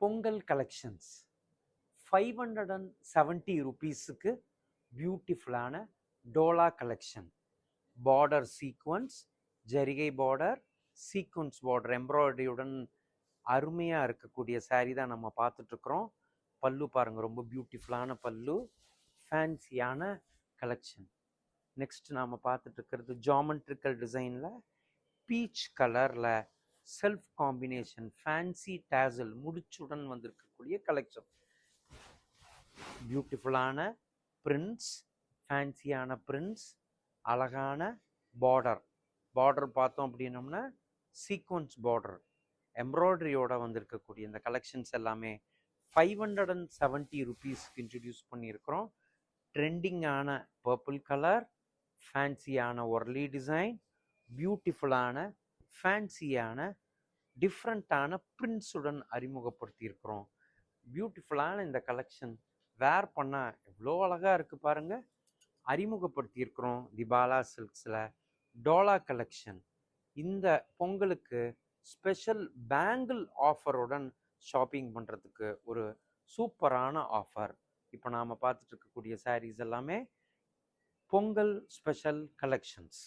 Pongal collections 570 rupeesக்கு பியூட்டிஃபுல்லான டோலா கலெக்ஷன். பார்டர் சீக்வன்ஸ், ஜரிகை பார்டர், சீக்வன்ஸ் பார்டர் எம்ப்ராய்டரியுடன் அருமையாக இருக்கக்கூடிய saree தான் நம்ம பார்த்துட்ருக்குறோம். பல்லு பாருங்கள், ரொம்ப பியூட்டிஃபுல்லான பல்லு, ஃபேன்சியான கலெக்ஷன். நெக்ஸ்ட் நாம் பார்த்துட்ருக்கிறது ஜாமெட்ரிக்கல் டிசைனில் பீச் கலரில் செல்ஃப் காம்பினேஷன் ஃபேன்சி டேசல் முடிச்சுடன் வந்திருக்கக்கூடிய கலெக்ஷன். பியூட்டிஃபுல்லான பிரிண்ட்ஸ், ஃபேன்சியான பிரிண்ட்ஸ், அழகான பார்டர் பார்த்தோம் அப்படின்னோம்னா சீக்வன்ஸ் பார்டர் எம்ப்ராய்டரியோட வந்திருக்கக்கூடிய இந்த கலெக்ஷன்ஸ் எல்லாமே 570 rupeesக்கு இன்ட்ரடியூஸ் பண்ணியிருக்கிறோம். ட்ரெண்டிங்கான பர்பிள் கலர், ஃபேன்சியான ஒர்லி டிசைன், பியூட்டிஃபுல்லான ஃபேன்சியான டிஃப்ரெண்ட்டான பிரிண்ட்ஸுடன் அறிமுகப்படுத்தியிருக்கிறோம். பியூட்டிஃபுல்லான இந்த கலெக்ஷன் வேர் பண்ணால் எவ்வளோ அழகாக இருக்குது பாருங்கள். அறிமுகப்படுத்தியிருக்கிறோம் திபாலா சில்க்ஸில் டோலா கலெக்ஷன். இந்த பொங்கலுக்கு ஸ்பெஷல் பேங்கிள் ஆஃபருடன் ஷாப்பிங் பண்ணுறதுக்கு ஒரு சூப்பரான ஆஃபர். இப்போ நாம் பார்த்துட்டு இருக்கக்கூடிய சாரீஸ் எல்லாமே பொங்கல் ஸ்பெஷல் கலெக்ஷன்ஸ்.